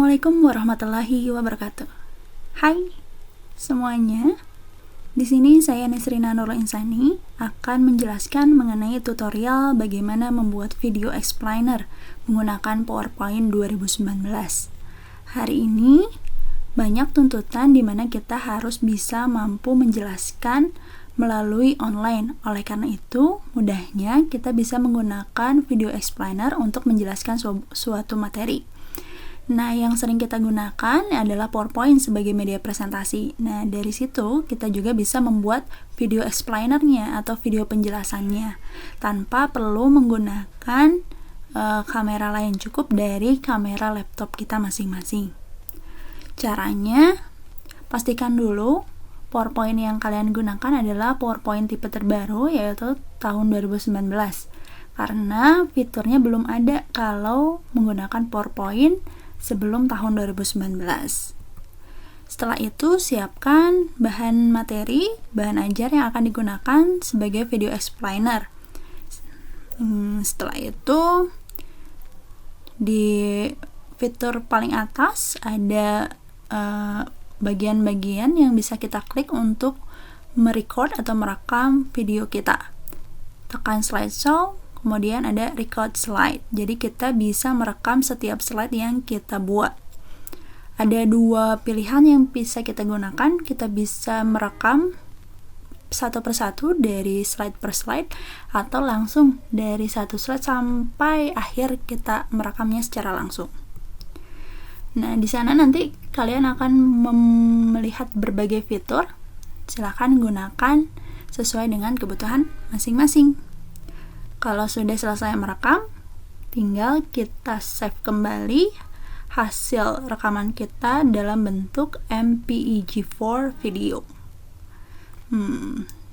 Assalamualaikum warahmatullahi wabarakatuh. Hai semuanya. Di sini saya Nisrina Nurul Insani akan menjelaskan mengenai tutorial bagaimana membuat video explainer menggunakan PowerPoint 2019. Hari ini banyak tuntutan di mana kita harus bisa mampu menjelaskan melalui online. Oleh karena itu, mudahnya kita bisa menggunakan video explainer untuk menjelaskan suatu materi. Nah, yang sering kita gunakan adalah PowerPoint sebagai media presentasi. Nah, dari situ kita juga bisa membuat video explainernya atau video penjelasannya tanpa perlu menggunakan kamera lain, cukup dari kamera laptop kita masing-masing. Caranya, pastikan dulu PowerPoint yang kalian gunakan adalah PowerPoint tipe terbaru, yaitu tahun 2019. Karena fiturnya belum ada kalau menggunakan PowerPoint sebelum tahun 2019. Setelah itu, siapkan bahan materi, bahan ajar yang akan digunakan sebagai video explainer. Setelah itu, di fitur paling atas ada bagian-bagian yang bisa kita klik untuk merecord atau merekam video kita. Tekan slideshow, kemudian ada record slide. Jadi kita bisa merekam setiap slide yang kita buat. Ada dua pilihan yang bisa kita gunakan. Kita bisa merekam satu persatu dari slide per slide, atau langsung dari satu slide sampai akhir kita merekamnya secara langsung. Nah, di sana nanti kalian akan melihat berbagai fitur. Silakan gunakan sesuai dengan kebutuhan masing-masing. Kalau sudah selesai merekam, tinggal kita save kembali hasil rekaman kita dalam bentuk MPEG-4 video.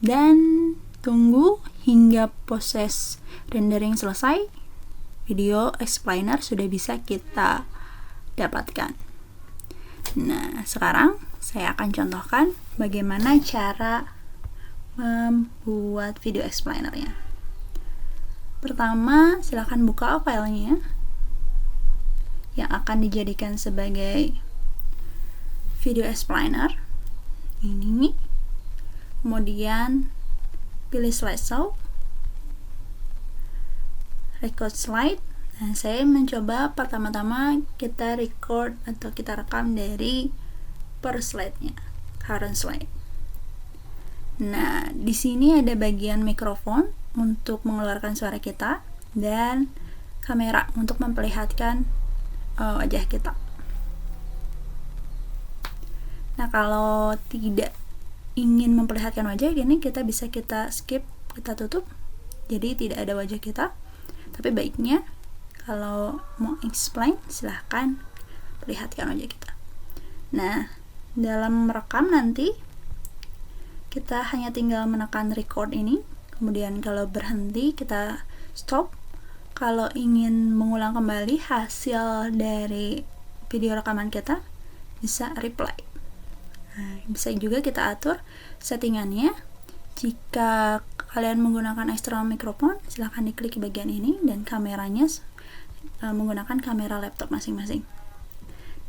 Dan tunggu hingga proses rendering selesai. Video explainer sudah bisa kita dapatkan. Nah, sekarang saya akan contohkan bagaimana cara membuat video explainernya. Pertama, silakan buka filenya yang akan dijadikan sebagai video explainer ini. Kemudian pilih slideshow, record slide. Nah, saya mencoba pertama-tama kita record atau kita rekam dari per slide-nya, current slide. Nah, di sini ada bagian mikrofon untuk mengeluarkan suara kita dan kamera untuk memperlihatkan wajah kita. Nah, kalau tidak ingin memperlihatkan wajah ini, kita bisa kita skip, kita tutup, jadi tidak ada wajah kita. Tapi baiknya kalau mau explain, silahkan perlihatkan wajah kita. Nah, dalam merekam nanti kita hanya tinggal menekan record ini. Kemudian kalau berhenti kita stop. Kalau ingin mengulang kembali hasil dari video rekaman kita, bisa replay. Nah, bisa juga kita atur settingannya. Jika kalian menggunakan external microphone, silahkan diklik bagian ini, dan kameranya menggunakan kamera laptop masing-masing.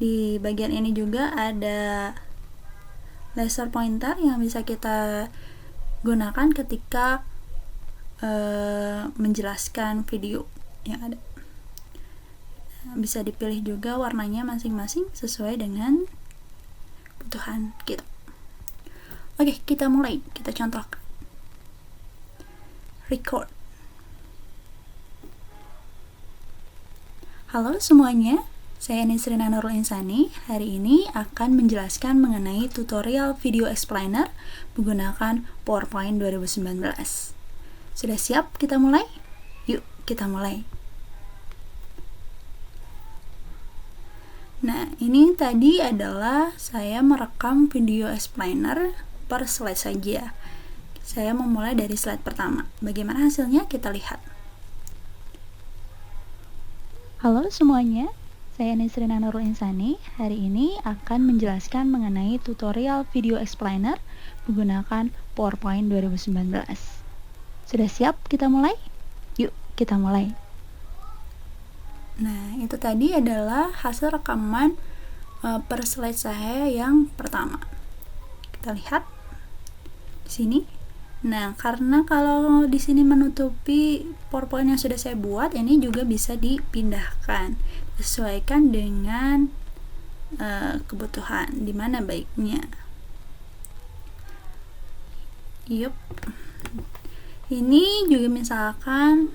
Di bagian ini juga ada laser pointer yang bisa kita gunakan ketika menjelaskan video yang ada. Bisa dipilih juga warnanya masing-masing sesuai dengan kebutuhan kita. Oke, kita mulai. Kita contohkan. Record. Halo semuanya, saya Nisrina Nurul Insani. Hari ini akan menjelaskan mengenai tutorial video explainer menggunakan PowerPoint 2019. Sudah siap kita mulai? Yuk, kita mulai. Nah, ini tadi adalah saya merekam video explainer per slide saja. Saya memulai dari slide pertama. Bagaimana hasilnya? Kita lihat. Halo semuanya, saya Nisrina Nurul Insani. Hari ini akan menjelaskan mengenai tutorial video explainer menggunakan PowerPoint 2019. Sudah siap kita mulai? Yuk, kita mulai. Nah, itu tadi adalah hasil rekaman per slide saya yang pertama. Kita lihat di sini. Nah, karena kalau di sini menutupi PowerPoint yang sudah saya buat, ini juga bisa dipindahkan, disesuaikan dengan kebutuhan, di mana baiknya. Yup. Ini juga misalkan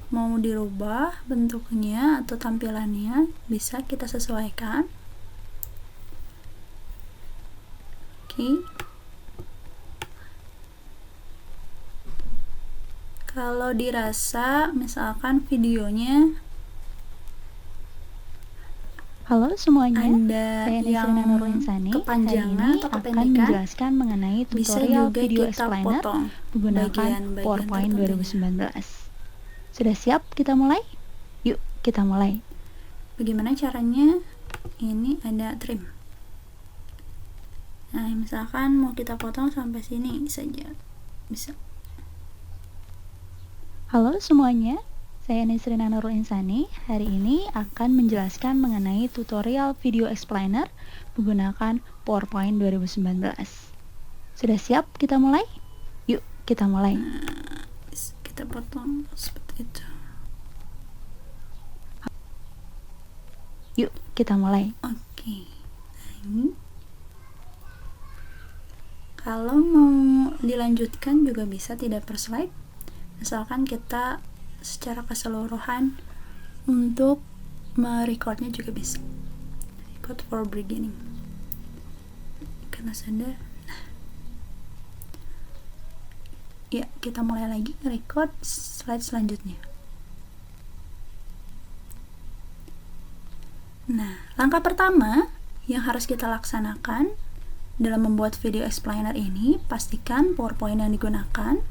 mau dirubah bentuknya atau tampilannya, bisa kita sesuaikan. Oke. Kalau dirasa misalkan videonya Halo semuanya, ada saya yang Nisrina Nurul Insani. kepanjangan Hari ini atau akan kependekan, menjelaskan mengenai bisa tutorial juga video kita explainer potong menggunakan bagian-bagian PowerPoint tertentunya. 2019. Sudah siap kita mulai? Yuk kita mulai. Bagaimana caranya? Ini ada trim. Nah, misalkan mau kita potong sampai sini saja, bisa. Halo semuanya, saya Nisrina Nurul Insani. Hari ini akan menjelaskan mengenai tutorial video explainer menggunakan PowerPoint 2019. Sudah siap kita mulai? Yuk kita mulai. Nah, bisa kita potong seperti itu. Yuk kita mulai. Oke. Nah, ini kalau mau dilanjutkan juga bisa, tidak per slide. Misalkan kita secara keseluruhan untuk merecordnya juga bisa. Record for beginning. Karena sudah. Ya, kita mulai lagi record slide selanjutnya. Nah, langkah pertama yang harus kita laksanakan dalam membuat video explainer ini, pastikan PowerPoint yang digunakan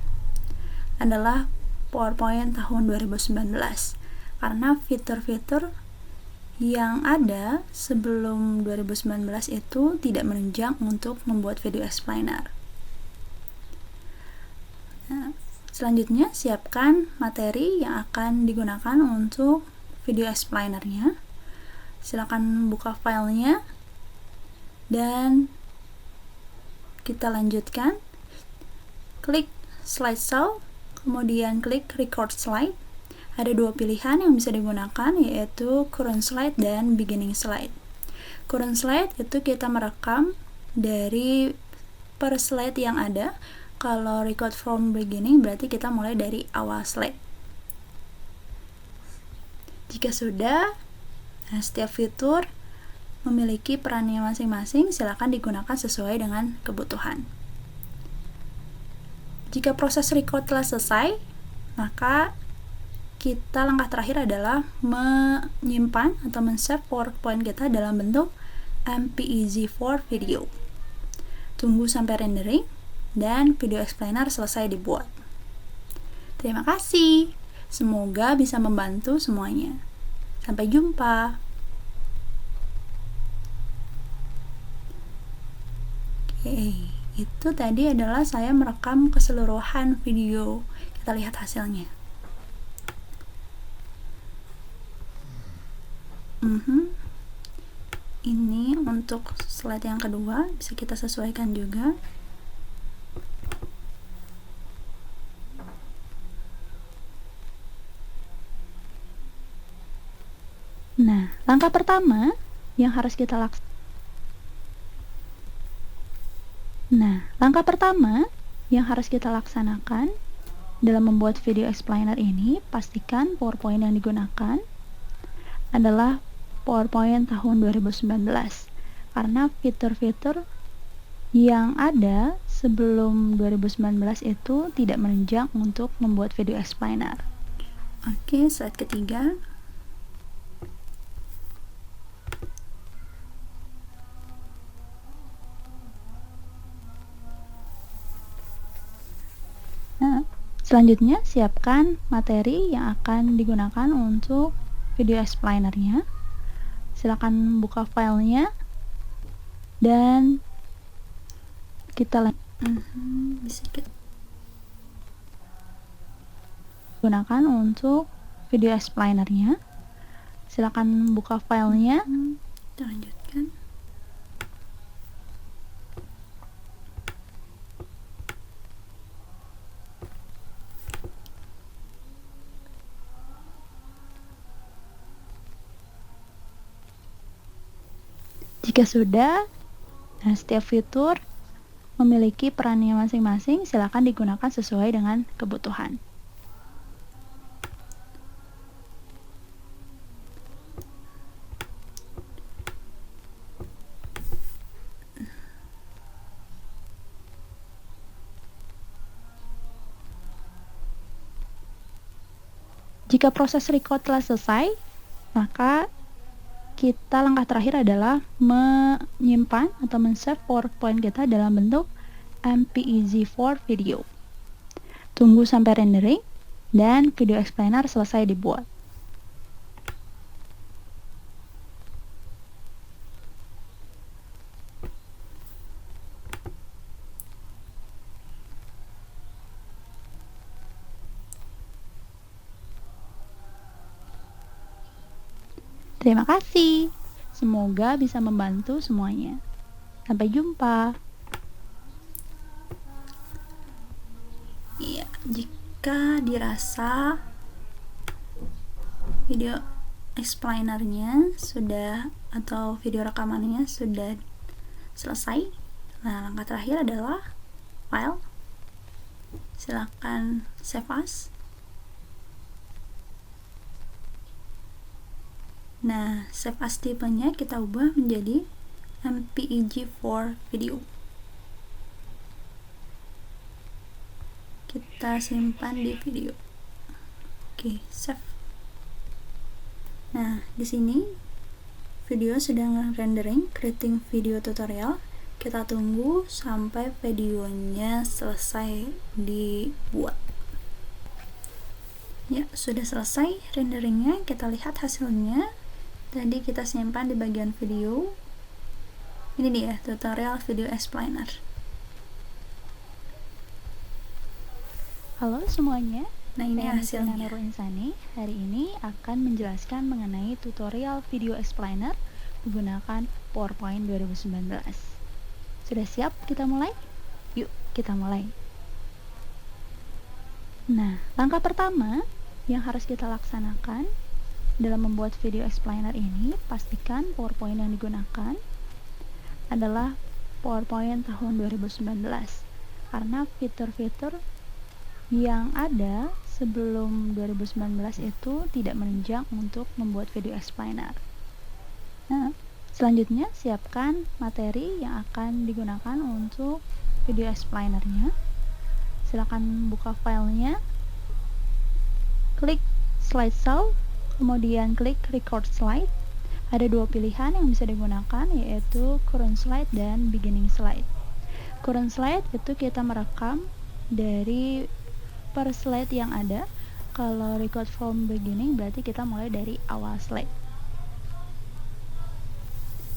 adalah PowerPoint tahun 2019, karena fitur-fitur yang ada sebelum 2019 itu tidak menunjang untuk membuat video explainer. Nah, selanjutnya siapkan materi yang akan digunakan untuk video explainernya. Silakan buka filenya dan kita lanjutkan. Klik slideshow, kemudian klik record slide. Ada dua pilihan yang bisa digunakan, yaitu current slide dan beginning slide. Current slide itu kita merekam dari per slide yang ada. Kalau record from beginning berarti kita mulai dari awal slide. Jika sudah, setiap fitur memiliki perannya masing-masing, silakan digunakan sesuai dengan kebutuhan. Jika proses record telah selesai, maka langkah terakhir adalah menyimpan atau men-save PowerPoint kita dalam bentuk MPEG-4 video. Tunggu sampai rendering dan video explainer selesai dibuat. Terima kasih. Semoga bisa membantu semuanya. Sampai jumpa. Oke, itu tadi adalah saya merekam keseluruhan video. Kita lihat hasilnya. Ini untuk slide yang kedua, bisa kita sesuaikan juga. Nah, langkah pertama yang harus kita laksanakan. Dalam membuat video explainer ini, pastikan PowerPoint yang digunakan adalah PowerPoint tahun 2019, karena fitur-fitur yang ada sebelum 2019 itu tidak menunjang untuk membuat video explainer. Oke, slide ketiga. Selanjutnya, siapkan materi yang akan digunakan untuk video explainernya. Silakan buka filenya dan kita Bisa kita gunakan untuk video explainernya. Silakan buka filenya. Kita lanjutkan. Jika sudah, nah setiap fitur memiliki perannya masing-masing, silakan digunakan sesuai dengan kebutuhan. Jika proses record telah selesai, maka langkah terakhir adalah menyimpan atau men-save PowerPoint kita dalam bentuk MPEG-4 video. Tunggu sampai rendering dan video explainer selesai dibuat. Terima kasih. Semoga bisa membantu semuanya. Sampai jumpa. Iya, jika dirasa video explainernya sudah atau video rekamannya sudah selesai, nah langkah terakhir adalah file. Silakan save as. Nah, save as tipenya kita ubah menjadi MPEG-4 video. Kita simpan di video. Oke, save. Nah, di sini video sedang rendering, creating video tutorial. Kita tunggu sampai videonya selesai dibuat. Ya, sudah selesai renderingnya. Kita lihat hasilnya. Tadi kita simpan di bagian video. Ini dia tutorial video explainer. Halo semuanya. Nah, ini Saya hasilnya. Nurul Insani. Hari ini akan menjelaskan mengenai tutorial video explainer menggunakan PowerPoint 2019. Sudah siap kita mulai? Yuk, kita mulai. Nah, langkah pertama yang harus kita laksanakan dalam membuat video explainer ini, pastikan PowerPoint yang digunakan adalah PowerPoint tahun 2019, karena fitur-fitur yang ada sebelum 2019 itu tidak menunjang untuk membuat video explainer. Nah, selanjutnya siapkan materi yang akan digunakan untuk video explainernya. Silakan buka filenya, klik slideshow, kemudian klik record slide. Ada dua pilihan yang bisa digunakan, yaitu current slide dan beginning slide. Current slide itu kita merekam dari per slide yang ada. Kalau record from beginning berarti kita mulai dari awal slide.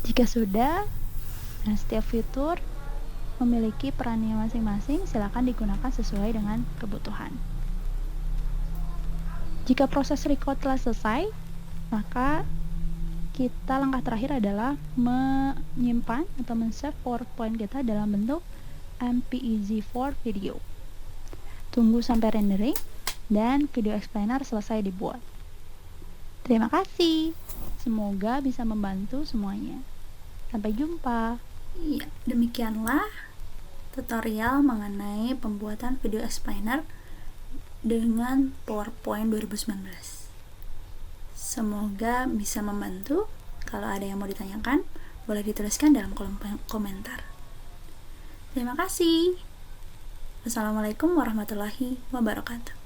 Jika sudah, nah setiap fitur memiliki perannya masing-masing, silakan digunakan sesuai dengan kebutuhan. Jika proses record telah selesai, maka langkah terakhir adalah menyimpan atau men-save PowerPoint kita dalam bentuk MPEG-4 video. Tunggu sampai rendering dan video explainer selesai dibuat. Terima kasih. Semoga bisa membantu semuanya. Sampai jumpa. Ya, demikianlah tutorial mengenai pembuatan video explainer dengan PowerPoint 2019. Semoga bisa membantu. Kalau ada yang mau ditanyakan, boleh dituliskan dalam kolom komentar. Terima kasih. Wassalamualaikum warahmatullahi wabarakatuh.